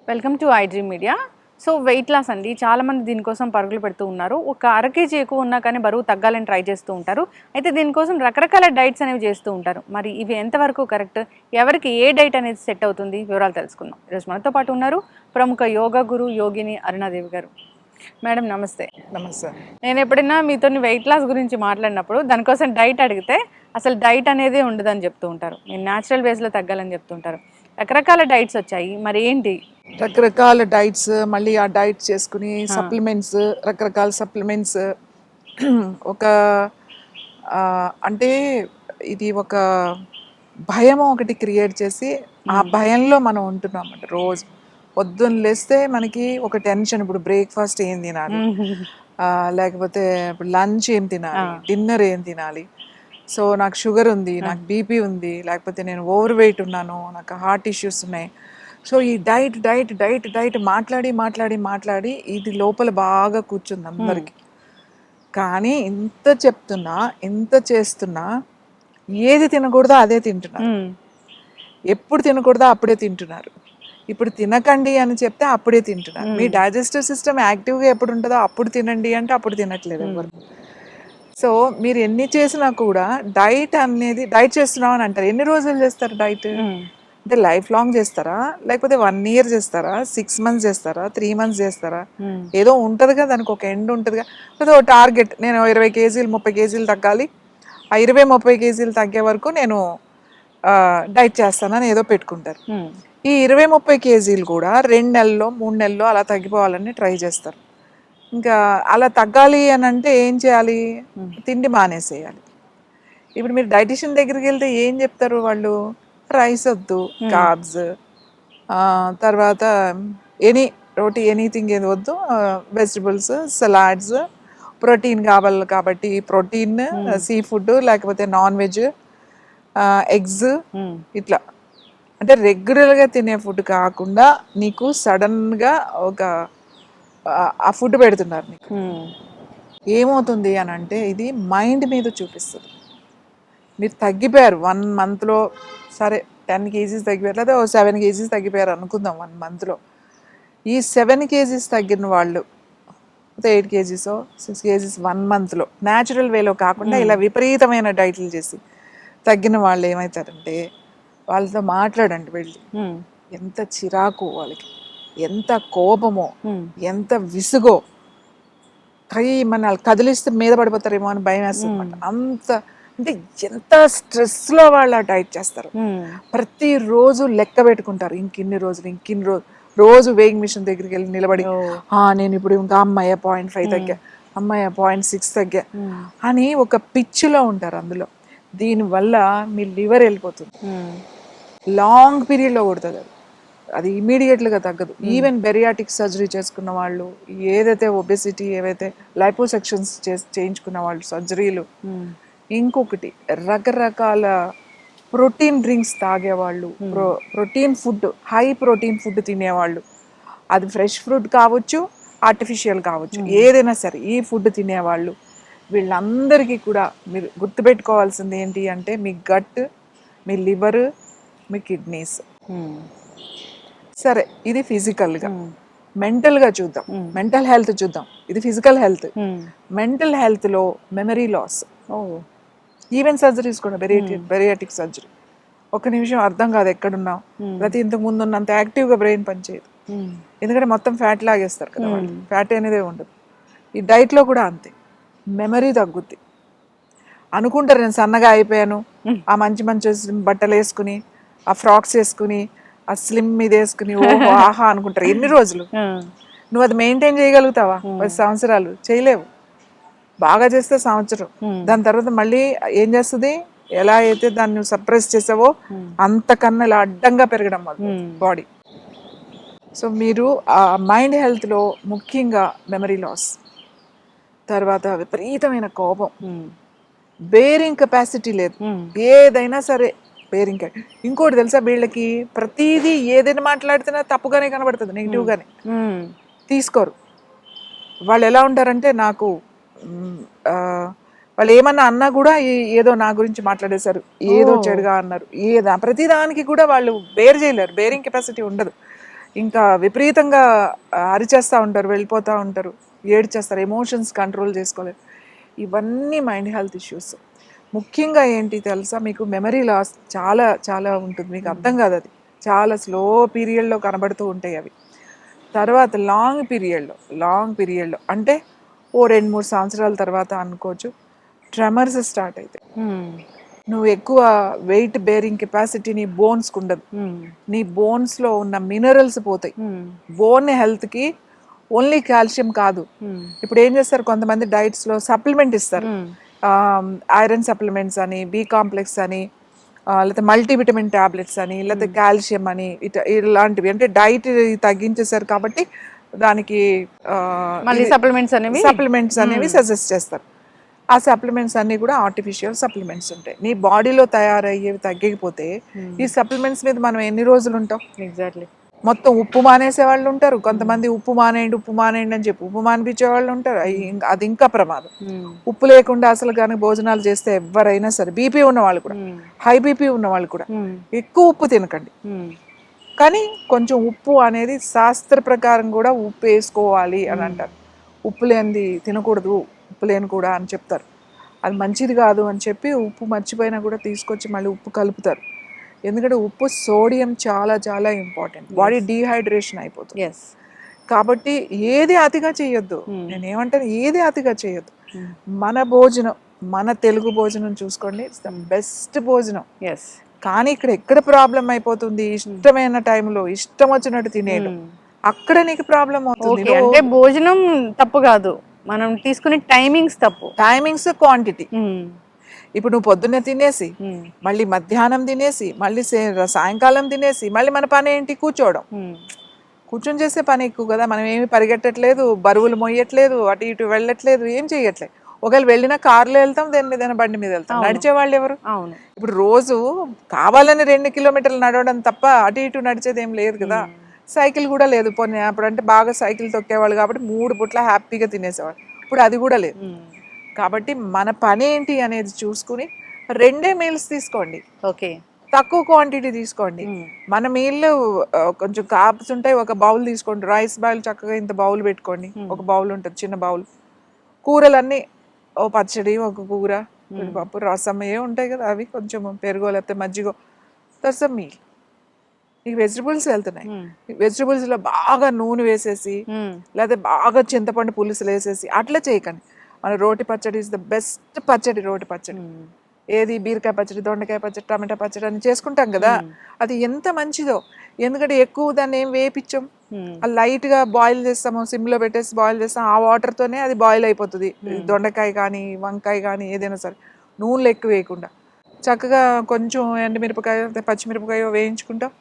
Welcome to iDream media. So weight loss అండి, చాలామంది దీనికోసం పరుగులు పెడుతూ ఉన్నారు. ఒక అర కేజీ ఎక్కువ ఉన్నా కానీ బరువు తగ్గాలని ట్రై చేస్తూ ఉంటారు. అయితే దీనికోసం రకరకాల డైట్స్ అనేవి చేస్తూ ఉంటారు. మరి ఇవి ఎంతవరకు కరెక్ట్, ఎవరికి ఏ డైట్ అనేది సెట్ అవుతుంది, వివరాలు తెలుసుకుందాం. ఈరోజు మనతో పాటు ఉన్నారు ప్రముఖ యోగా గురు యోగిని అరుణాదేవి గారు. మేడం నమస్తే. నమస్తే. నేను ఎప్పుడైనా మీతో వెయిట్ లాస్ గురించి మాట్లాడినప్పుడు దానికోసం డైట్ అడిగితే అసలు డైట్ అనేది ఉండదని చెప్తూ ఉంటారు. మీరు న్యాచురల్ వేస్లో తగ్గాలని చెప్తుంటారు. రకరకాల డైట్స్ వచ్చాయి, మరి ఏంటి? రకరకాల డైట్స్, మళ్ళీ ఆ డైట్ చేసుకుని సప్లిమెంట్స్, రకరకాల సప్లిమెంట్స్. ఒక అంటే ఇది ఒక భయం ఒకటి క్రియేట్ చేసి ఆ భయంలో మనం ఉంటున్నాం అన్నమాట. రోజు పొద్దున్న లేస్తే మనకి ఒక టెన్షన్, ఇప్పుడు బ్రేక్ఫాస్ట్ ఏం తినాలి, లేకపోతే ఇప్పుడు లంచ్ ఏం తినాలి, డిన్నర్ ఏం తినాలి. సో నాకు షుగర్ ఉంది, నాకు బీపీ ఉంది, లేకపోతే నేను ఓవర్ వెయిట్ ఉన్నాను, నాకు హార్ట్ ఇష్యూస్ ఉన్నాయి. సో ఈ డైట్ డైట్ డైట్ డైట్ మాట్లాడి మాట్లాడి మాట్లాడి ఇది లోపల బాగా కూర్చుంది అందరికి. కానీ ఎంత చెప్తున్నా, ఎంత చేస్తున్నా, ఏది తినకూడదో అదే తింటున్నారు. ఎప్పుడు తినకూడదో అప్పుడే తింటున్నారు. ఇప్పుడు తినకండి అని చెప్తే అప్పుడే తింటున్నారు. మీ డైజెస్టివ్ సిస్టమ్ యాక్టివ్గా ఎప్పుడు ఉంటుందో అప్పుడు తినండి అంటే అప్పుడు తినట్లేదు ఎవరు. సో మీరు ఎన్ని చేసినా కూడా డైట్ అనేది, డైట్ చేస్తున్నాం అని అంటారు. ఎన్ని రోజులు చేస్తారు డైట్? అంటే లైఫ్ లాంగ్ చేస్తారా, లేకపోతే 1 year చేస్తారా, 6 months చేస్తారా, 3 months చేస్తారా? ఏదో ఉంటుంది కదా, దానికి ఒక ఎండ్ ఉంటుంది కదా. లేదా ఒక టార్గెట్, నేను 20 kgs 30 kgs తగ్గాలి, ఆ 20-30 kgs తగ్గే వరకు నేను డైట్ చేస్తానని ఏదో పెట్టుకుంటారు. ఈ 20-30 kgs కూడా 2 నెలల్లో 3 నెలల్లో అలా తగ్గిపోవాలని ట్రై చేస్తారు. ఇంకా అలా తగ్గాలి అని అంటే ఏం చేయాలి? తిండి మానేసేయాలి. ఇప్పుడు మీరు డైటిషియన్ దగ్గరికి వెళ్తే ఏం చెప్తారు వాళ్ళు? రైస్ వద్దు, కార్బ్స్, తర్వాత రోటీ ఎనీథింగ్ ఏది వద్దు, వెజిటబుల్స్, సలాడ్స్, ప్రోటీన్ కావాలి కాబట్టి ప్రోటీన్, సీ ఫుడ్, లేకపోతే నాన్ వెజ్, ఎగ్స్, ఇట్లా. అంటే రెగ్యులర్గా తినే ఫుడ్ కాకుండా నీకు సడన్గా ఒక ఆ ఫుడ్ పెడుతున్నారు నీకు. ఏమవుతుంది అని అంటే ఇది మైండ్ మీద చూపిస్తుంది. మీరు తగ్గిపోయారు 1 monthలో, సరే 10 kgs తగ్గిపోయారు, లేదా 7 kgs తగ్గిపోయారు అనుకుందాం 1 monthలో. ఈ 7 kgs తగ్గిన వాళ్ళు 8 kgs 6 kgs 1 monthలో న్యాచురల్ వేలో కాకుండా ఇలా విపరీతమైన డైట్లు చేసి తగ్గిన వాళ్ళు ఏమవుతారంటే, వాళ్ళతో మాట్లాడండి వెళ్ళి. ఎంత చిరాకు వాళ్ళకి, ఎంత కోపమో, ఎంత విసుగో, మన కదిలిస్తే మీద పడిపోతారేమో అని భయం వేస్తుంది అన్నమాట. అంత అంటే ఎంత స్ట్రెస్లో వాళ్ళు డైట్ చేస్తారు. ప్రతిరోజు లెక్క పెట్టుకుంటారు, ఇంకిన్ని రోజు రోజు వెయింగ్ మిషన్ దగ్గరికి వెళ్ళి నిలబడి, నేను ఇప్పుడు ఇంకా అమ్మాయి 0.5 తగ్గా, అమ్మాయి 0.6 తగ్గా అని ఒక పిచ్చిలో ఉంటారు అందులో. దీనివల్ల మీ లివర్ వెళ్ళిపోతుంది, లాంగ్ పీరియడ్లో కొడుతుంది. అది ఇమీడియట్గా తగ్గదు. ఈవెన్ బెరియాటిక్ సర్జరీ చేసుకున్న వాళ్ళు, ఏదైతే ఒబెసిటీ, ఏవైతే లైపోసెక్షన్స్ చేయించుకున్న వాళ్ళు, సర్జరీలు, ఇంకొకటి రకరకాల ప్రోటీన్ డ్రింక్స్ తాగేవాళ్ళు, protein food, high protein food తినేవాళ్ళు, అది ఫ్రెష్ ఫ్రూట్ కావచ్చు, ఆర్టిఫిషియల్ కావచ్చు, ఏదైనా సరే ఈ ఫుడ్ తినేవాళ్ళు, వీళ్ళందరికీ కూడా మీరు గుర్తుపెట్టుకోవాల్సింది ఏంటి అంటే, మీ గట్, మీ లివర్, మీ కిడ్నీస్. సరే, ఇది ఫిజికల్గా. మెంటల్గా చూద్దాం, మెంటల్ హెల్త్ చూద్దాం. ఇది ఫిజికల్ హెల్త్. మెంటల్ హెల్త్లో మెమరీ లాస్, ఈవెన్ సర్జరీస్ కూడా, బెరియాటిక్ సర్జరీ. ఒక నిమిషం అర్థం కాదు ఎక్కడున్నాం, ప్రతి ఇంతకు ముందు ఉన్నంత యాక్టివ్గా బ్రెయిన్ పనిచేయదు. ఎందుకంటే మొత్తం ఫ్యాట్ లాగేస్తారు కదా వాళ్ళు, ఫ్యాట్ అనేదే ఉండదు. ఈ డైట్లో కూడా అంతే, మెమరీ తగ్గుద్ది. అనుకుంటారు నేను సన్నగా అయిపోయాను, ఆ మంచి మంచి బట్టలు వేసుకుని, ఆ ఫ్రాక్స్ వేసుకుని, ఆ స్లిమ్ మీద వేసుకుని, ఓహో ఆహా అనుకుంటారు. ఎన్ని రోజులు నువ్వు అది మెయింటైన్ చేయగలుగుతావా? 10 సంవత్సరాలు చేయలేవు. బాగా చేస్తే సంవత్సరం, దాని తర్వాత మళ్ళీ ఏం చేస్తుంది? ఎలా అయితే దాన్ని సప్రెస్ చేసావో అంతకన్నా ఇలా అడ్డంగా పెరగడం బాడీ. సో మీరు ఆ మైండ్ హెల్త్లో ముఖ్యంగా మెమరీ లాస్, తర్వాత విపరీతమైన కోపం, బేరింగ్ కెపాసిటీ లేదు. ఏదైనా సరే బేరింగ్. ఇంకోటి తెలుసా, వీళ్ళకి ప్రతిదీ ఏదైనా మాట్లాడితేనే తప్పుగానే కనబడుతుంది, నెగిటివ్గానే తీసుకోరు. వాళ్ళు ఎలా ఉంటారంటే, నాకు వాళ్ళు ఏమన్నా అన్నా కూడా ఏదో నా గురించి మాట్లాడేశారు, ఏదో చెడుగా అన్నారు, ప్రతిదానికి కూడా వాళ్ళు బేర్ చేయలేరు, బేరింగ్ కెపాసిటీ ఉండదు. ఇంకా విపరీతంగా అరిచేస్తూ ఉంటారు, వెళ్ళిపోతూ ఉంటారు, ఏడ్చేస్తారు, ఎమోషన్స్ కంట్రోల్ చేసుకోలేరు. ఇవన్నీ మైండ్ హెల్త్ ఇష్యూస్. ముఖ్యంగా ఏంటి తెలుసా, మీకు మెమరీ లాస్ చాలా చాలా ఉంటుంది, మీకు అర్థం కాదు, అది చాలా స్లో పీరియడ్లో కనబడుతూ ఉంటాయి అవి. తర్వాత లాంగ్ పీరియడ్లో అంటే ఓ 2-3 సంవత్సరాల తర్వాత అనుకోవచ్చు, ట్రెమర్స్ స్టార్ట్ అవుతాయి. నువ్వు ఎక్కువ వెయిట్ బేరింగ్ కెపాసిటీ నీ బోన్స్కి ఉండదు, నీ బోన్స్లో ఉన్న మినరల్స్ పోతాయి. బోన్ హెల్త్కి ఓన్లీ కాల్షియం కాదు. ఇప్పుడు ఏం చేస్తారు, కొంతమంది డైట్స్లో సప్లిమెంట్ ఇస్తారు, ఐరన్ సప్లిమెంట్స్ అని, బి కాంప్లెక్స్ అని, లేకపోతే మల్టీవిటమిన్ ట్యాబ్లెట్స్ అని, లేకపోతే కాల్షియం అని, ఇలాంటివి. అంటే డైట్ తగ్గించేశారు కాబట్టి దానికి సప్లిమెంట్స్ అనేవి సజెస్ట్ చేస్తారు. ఆ సప్లిమెంట్స్ అన్నీ కూడా ఆర్టిఫిషియల్ సప్లిమెంట్స్ ఉంటాయి. నీ బాడీలో తయారయ్యేవి తగ్గకపోతే ఈ సప్లిమెంట్స్ మీద మనం ఎన్ని రోజులు ఉంటాం? ఎగ్జాక్ట్లీ. మొత్తం ఉప్పు మానేసే వాళ్ళు ఉంటారు, కొంతమంది ఉప్పు మానేయండి అని చెప్పి ఉప్పు మానిపించే వాళ్ళు ఉంటారు. అది ఇంకా ప్రమాదం. ఉప్పు లేకుండా అసలు కానీ భోజనాలు చేస్తే ఎవరైనా సరే, బీపీ ఉన్న వాళ్ళు కూడా, హై బీపీ ఉన్న వాళ్ళు కూడా ఎక్కువ ఉప్పు తినకండి. కానీ కొంచెం ఉప్పు అనేది శాస్త్ర ప్రకారం కూడా ఉప్పు వేసుకోవాలి అని అంటారు. ఉప్పు లేనిది తినకూడదు, ఉప్పు లేని కూడా అని చెప్తారు. అది మంచిది కాదు అని చెప్పి ఉప్పు మర్చిపోయినా కూడా తీసుకొచ్చి మళ్ళీ ఉప్పు కలుపుతారు. ఎందుకంటే ఉప్పు, సోడియం చాలా చాలా ఇంపార్టెంట్, బాడీ డీహైడ్రేషన్ అయిపోతుంది. కాబట్టి ఏది అతిగా చేయొద్దు. నేనేమంటాను, ఏది అతిగా చేయొద్దు. మన భోజనం, మన తెలుగు భోజనం చూసుకోండి, ఇట్స్ ద బెస్ట్ భోజనం. కానీ ఎక్కడ ప్రాబ్లం అయిపోతుంది, ఇష్టమైన టైంలో ఇష్టం వచ్చినట్టు తినేయడం, అక్కడ నీకు ప్రాబ్లం అవుతుంది. అంటే భోజనం తప్పు కాదు, మనం తీసుకునే టైమింగ్స్ తప్పు. Timings, quantity. ఇప్పుడు నువ్వు పొద్దున్నే తినేసి, మళ్ళీ మధ్యాహ్నం తినేసి, మళ్ళీ సాయంకాలం తినేసి, మళ్ళీ మన పని ఏంటి, కూర్చోవడం. కూర్చొని చేసే పని ఎక్కువ కదా, మనం ఏమి పరిగెట్టట్లేదు, బరువులు మొయ్యట్లేదు, అటు ఇటు వెళ్ళట్లేదు, ఏం చెయ్యట్లేదు. ఒకవేళ వెళ్ళినా కార్లో వెళ్తాం, దేని మీద బండి మీద వెళ్తాం, నడిచే వాళ్ళు ఎవరు? ఇప్పుడు రోజు కావాలని 2 కిలోమీటర్లు నడవడం తప్ప అటు ఇటు నడిచేది ఏం లేదు కదా. సైకిల్ కూడా లేదు, పోనీ అప్పుడు అంటే బాగా సైకిల్ తొక్కేవాళ్ళు కాబట్టి 3 పూట్ల హ్యాపీగా తినేసేవాళ్ళు, ఇప్పుడు అది కూడా లేదు. కాబట్టి మన పని ఏంటి అనేది చూసుకుని 2 మీల్స్ తీసుకోండి, తక్కువ క్వాంటిటీ తీసుకోండి. మన మీల్ కొంచెం కాప్స్ ఉంటాయి, ఒక బౌల్ తీసుకోండి, రైస్ బౌల్ చక్కగా ఇంత బౌల్ పెట్టుకోండి, ఒక బౌల్ ఉంటుంది, చిన్న బౌల్. కూరలన్నీ ఓ పచ్చడి, ఒక కూర, పప్పు, రసం ఏ ఉంటాయి కదా, అవి కొంచెం పెరుగో లేకపోతే మజ్జిగో, దట్స్ అ మీల్. నీకు వెజిటబుల్స్ వెళ్తున్నాయి, వెజిటబుల్స్లో బాగా నూనె వేసేసి, లేకపోతే బాగా చింతపండు పులుసులు వేసేసి అట్లా చేయకండి. మన రోటి పచ్చడి ఇస్ ద బెస్ట్ పచ్చడి. రోటి పచ్చడి ఏది, బీరకాయ పచ్చడి, దొండకాయ పచ్చడి, టమాటా పచ్చడి అని చేసుకుంటాం కదా, అది ఎంత మంచిదో. ఎందుకంటే ఎక్కువ దాన్ని ఏం వేపించాం, అది లైట్గా బాయిల్ చేస్తాము, సిమ్లో పెట్టేసి బాయిల్ చేస్తాం, ఆ వాటర్తోనే అది బాయిల్ అయిపోతుంది. దొండకాయ కానీ వంకాయ కానీ ఏదైనా సరే నూనెలు ఎక్కువ వేయకుండా చక్కగా కొంచెం ఎండుమిరపకాయ, పచ్చిమిరపకాయ వేయించుకుంటాం,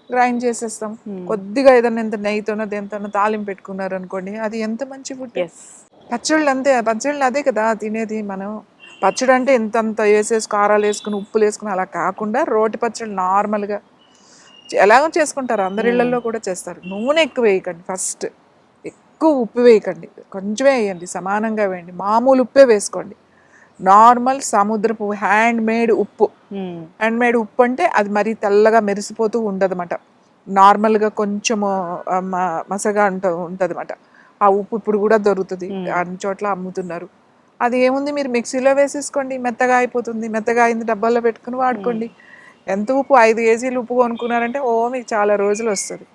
గ్రైండ్ చేసేస్తాం. కొద్దిగా ఏదైనా ఎంత నెయ్యితోనో దేనితోనో తాలింపు పెట్టుకున్నారు అనుకోండి, అది ఎంత మంచి ఫుడ్. పచ్చళ్ళు అంతే, పచ్చళ్ళు అదే కదా తినేది మనం. పచ్చడి అంటే ఇంతంత వేసేసి కారాలు వేసుకుని ఉప్పులు వేసుకుని అలా కాకుండా రోటి పచ్చళ్ళు నార్మల్గా ఎలాగో చేసుకుంటారు, అందరి ఇళ్లలో కూడా చేస్తారు. నూనె ఎక్కువ వేయకండి, ఫస్ట్ ఎక్కువ ఉప్పు వేయకండి, కొంచెమే వేయండి, సమానంగా వేయండి, మామూలు ఉప్పే వేసుకోండి. నార్మల్ సముద్రపు హ్యాండ్ మేడ్ ఉప్పు. హ్యాండ్ మేడ్ ఉప్పు అంటే అది మరీ తెల్లగా మెరిసిపోతూ ఉండదన్నమాట, నార్మల్గా కొంచెము మసగా ఉంటుంది అన్నమాట. ఆ ఉప్పు ఇప్పుడు కూడా దొరుకుతుంది, అన్ని చోట్ల అమ్ముతున్నారు. అది ఏముంది, మీరు మిక్సీలో వేసేసుకోండి, మెత్తగా అయిపోతుంది, మెత్తగా అయింది డబ్బాల్లో పెట్టుకుని వాడుకోండి. ఎంత ఉప్పు, 5 కేజీలు ఉప్పు కొనుక్కున్నారంటే మీకు చాలా రోజులు వస్తుంది.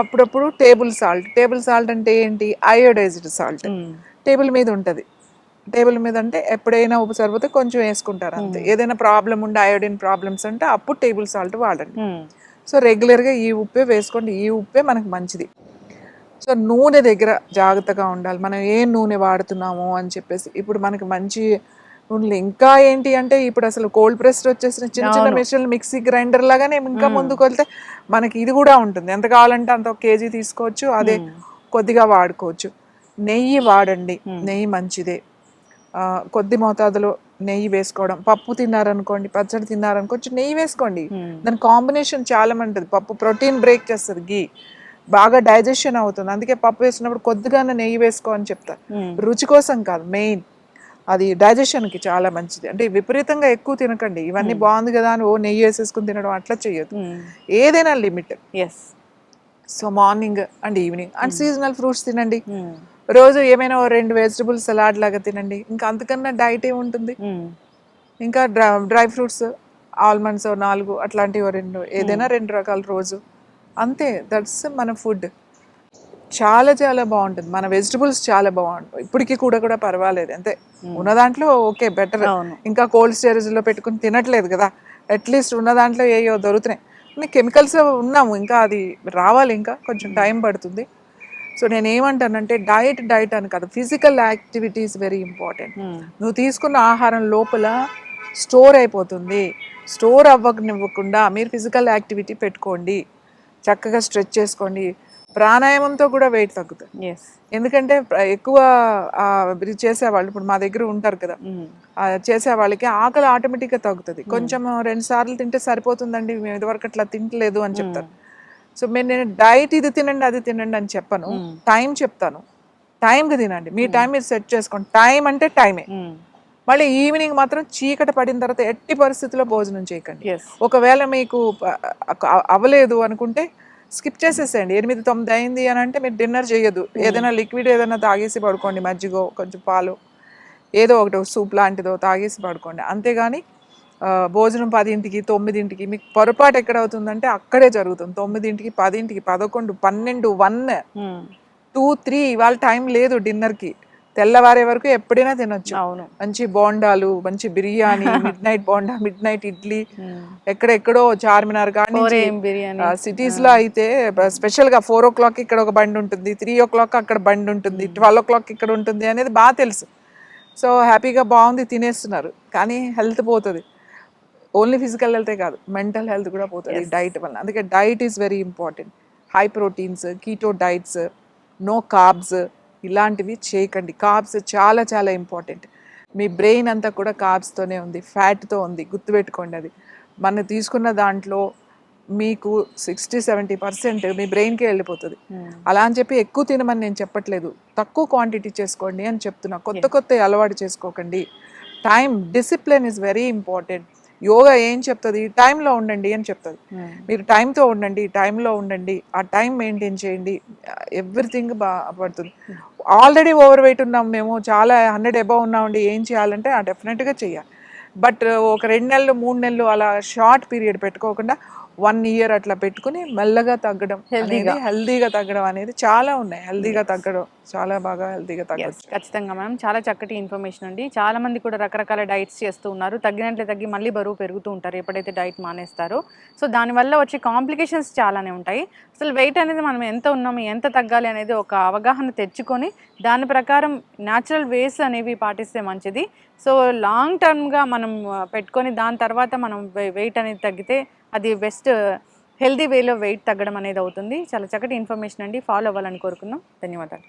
అప్పుడప్పుడు టేబుల్ సాల్ట్ అంటే ఏంటి, అయోడైజ్డ్ సాల్ట్ టేబుల్ మీద ఉంటుంది. టేబుల్ మీద అంటే ఎప్పుడైనా ఉప్పు సరిపోతే కొంచెం వేసుకుంటారు అంతే. ఏదైనా ప్రాబ్లం ఉంటే, అయోడిన్ ప్రాబ్లమ్స్ అంటే అప్పుడు టేబుల్ సాల్ట్ వాడండి. సో రెగ్యులర్గా ఈ ఉప్పే వేసుకోండి, ఈ ఉప్పే మనకు మంచిది. సో నూనె దగ్గర జాగ్రత్తగా ఉండాలి, మనం ఏ నూనె వాడుతున్నాము అని చెప్పేసి. ఇప్పుడు మనకి మంచి నూనెలు ఇంకా ఏంటి అంటే, ఇప్పుడు అసలు కోల్డ్ ప్రెస్డ్ వచ్చేసిన చిన్న చిన్న మెషిన్లు, మిక్సీ గ్రైండర్ లాగానే ఇంకా ముందుకు వెళ్తే మనకి ఇది కూడా ఉంటుంది, ఎంత కావాలంటే అంత 1 కేజీ తీసుకోవచ్చు, అదే కొద్దిగా వాడుకోవచ్చు. నెయ్యి వాడండి, నెయ్యి మంచిదే. కొద్ది మోతాదులో నెయ్యి వేసుకోవడం. పప్పు తిన్నారనుకోండి, పచ్చడి తిన్నారనుకో, కొంచెం నెయ్యి వేసుకోండి, దాని కాంబినేషన్ చాలా మంటుంది. పప్పు ప్రోటీన్ బ్రేక్ చేస్తుంది, గీ బాగా డైజెషన్ అవుతుంది, అందుకే పప్పు వేసినప్పుడు కొద్దిగానే నెయ్యి వేసుకో అని చెప్తారు. రుచి కోసం కాదు, మెయిన్ అది డైజెషన్కి చాలా మంచిది. అంటే విపరీతంగా ఎక్కువ తినకండి, ఇవన్నీ బాగుంది కదా అని నెయ్యి వేసేసుకుని తినడం అట్లా చేయొద్దు, ఏదైనా limit. So morning and evening and seasonal fruits తినండి. మ్మ్. రోజు ఏమైనా 2 వెజిటబుల్ సలాడ్ లాగా తినండి. ఇంకా అంతకన్నా డైట్ ఏముంటుంది? మ్మ్. ఇంకా డ్రై ఫ్రూట్స్ ఆల్మండ్స్ 4 అట్లాంటివి 2, ఏదైనా 2 రకాల రోజు, అంతే. దట్స్ మన ఫుడ్. చాలా చాలా బాగుంటుంది. మన వెజిటబుల్స్ చాలా బాగుంటాయి ఇప్పటికీ కూడా పర్వాలేదు, అంతే. ఉన్న దాంట్లో ఓకే బెటర్. అవును. ఇంకా కోల్డ్ స్టోరేజ్లో పెట్టుకుని తినట్లేదు కదా, అట్లీస్ట్ ఉన్న దాంట్లో ఏయో దొరుకుతున్నాయి. కానీ కెమికల్స్ ఉన్నాము, ఇంకా అది రావాలి, ఇంకా కొంచెం టైం పడుతుంది. సో నేను ఏమంటానంటే డైట్ అని కాదు, physical activity is very important. మ్మ్. నువ్వు తీసుకున్న ఆహారం లోపల స్టోర్ అయిపోతుంది. స్టోర్ అవ్వకుండా మీరు ఫిజికల్ యాక్టివిటీ పెట్టుకోండి, చక్కగా స్ట్రెచ్ చేసుకోండి. ప్రాణాయామంతో కూడా వెయిట్ తగ్గుతుంది. ఎస్. ఎందుకంటే ఎక్కువ ఇది చేసేవాళ్ళు ఇప్పుడు మా దగ్గర ఉంటారు కదా, మ్మ్. చేసే వాళ్ళకి ఆకలి ఆటోమేటిక్గా తగ్గుతుంది. కొంచెం 2 సార్లు తింటే సరిపోతుందండి, మేము ఇదివరకు అట్లా తింటలేదు అని చెప్తారు. సో నేను డైట్ ఇది తినండి అది తినండి అని చెప్పను, టైం చెప్తాను. టైంకి తినండి, మీ టైం మీరు సెట్ చేసుకోండి. టైం అంటే టైమే. మ్మ్. మళ్ళీ ఈవినింగ్ మాత్రం చీకటి పడిన తర్వాత ఎట్టి పరిస్థితుల్లో భోజనం చేయకండి. ఎస్. ఒకవేళ మీకు అవ్వలేదు అనుకుంటే స్కిప్ చేసేసేయండి. 8-9 అయింది అని అంటే మీరు డిన్నర్ చేయొద్దు. ఏదైనా లిక్విడ్ ఏదైనా తాగేసి పడుకోండి, మజ్జిగో కొంచెం పాలు ఏదో ఒకటి సూప్ లాంటిదో తాగేసి పడుకోండి. అంతేగాని భోజనం 10కి 9కి మీకు పొరపాటు ఎక్కడ అవుతుందంటే అక్కడే జరుగుతుంది. 9కి 10కి 11 12 1 మ్మ్. 2 3 ఇవాళ టైం లేదు డిన్నర్కి. తెల్లవారే వరకు ఎప్పుడైనా తినొచ్చు. అవును. మంచి బోండాలు, మంచి biryani, mid night bonda, mid night idli, మ్మ్. ఎక్కడెక్కడో చార్మినార్ కాడి నుంచి కోరేం బిర్యానీ. సిటీస్లో అయితే స్పెషల్గా 4 o'clock ఇక్కడ ఒక బండి ఉంటుంది, 3 o'clock అక్కడ బండి ఉంటుంది, 12 o'clock ఇక్కడ ఉంటుంది అనేది బాగా తెలుసు. సో హ్యాపీగా బాగుంది తినేస్తున్నారు, కానీ హెల్త్ పోతుంది. ఓన్లీ ఫిజికల్ హెల్తే కాదు, మెంటల్ హెల్త్ కూడా పోతుంది డైట్ వల్ల. అందుకే diet is very important. High proteins, keto diets, no carbs ఇలాంటివి చేయకండి. కార్బ్స్ చాలా చాలా ఇంపార్టెంట్. మీ బ్రెయిన్ అంతా కూడా కార్బ్స్తోనే ఉంది, ఫ్యాట్తో ఉంది, గుర్తుపెట్టుకోండి. అది మనం తీసుకున్న దాంట్లో మీకు 60-70% మీ బ్రెయిన్కే వెళ్ళిపోతుంది. అలా అని చెప్పి ఎక్కువ తినమని నేను చెప్పట్లేదు, తక్కువ క్వాంటిటీ చేసుకోండి అని చెప్తున్నా. కొత్త అలవాటు చేసుకోకండి. Time discipline is very important. Yoga ఏం చెప్తుంది? టైంలో ఉండండి అని చెప్తుంది. మీరు టైంతో ఉండండి, టైంలో ఉండండి, ఆ టైం మెయింటైన్ చేయండి, ఎవ్రీథింగ్ బాగా పడుతుంది. ఆల్రెడీ ఓవర్ వెయిట్ ఉన్నాం మేము, చాలా 100 above ఉన్నామండి, ఏం చేయాలంటే డెఫినెట్గా చేయాలి. బట్ ఒక 2 నెలలు 3 నెలలు అలా షార్ట్ పీరియడ్ పెట్టుకోకుండా 1 year అట్లా పెట్టుకుని మెల్లగా తగ్గడం అనేది, హెల్దీగా తగ్గడం అనేది చాలా ఉన్నాయి. హెల్దీగా తగ్గడం చాలా బాగా హెల్దీగా తగ్గచ్చు. ఖచ్చితంగా మ్యామ్, చాలా చక్కటి ఇన్ఫర్మేషన్ అండి. చాలా మంది కూడా రకరకాల డైట్స్ చేస్తూ ఉన్నారు, తగ్గినట్లే తగ్గి మళ్ళీ బరువు పెరుగుతూ ఉంటారు ఎప్పుడైతే డైట్ మానేస్తారో. సో దానివల్ల వచ్చే కాంప్లికేషన్స్ చాలానే ఉంటాయి. అసలు వెయిట్ అనేది మనం ఎంత ఉన్నాము, ఎంత తగ్గాలి అనేది ఒక అవగాహన తెచ్చుకొని దాని ప్రకారం న్యాచురల్ వేస్ అనేవి పాటిస్తే మంచిది. సో లాంగ్ టర్మ్గా మనం పెట్టుకొని దాని తర్వాత మనం వెయిట్ అనేది తగ్గితే అది బెస్ట్ హెల్దీ వేలో వెయిట్ తగ్గడం అనేది అవుతుంది. చాలా చక్కటి ఇన్ఫర్మేషన్ అండి, ఫాలో అవ్వాలని కోరుకుందాం. ధన్యవాదాలు.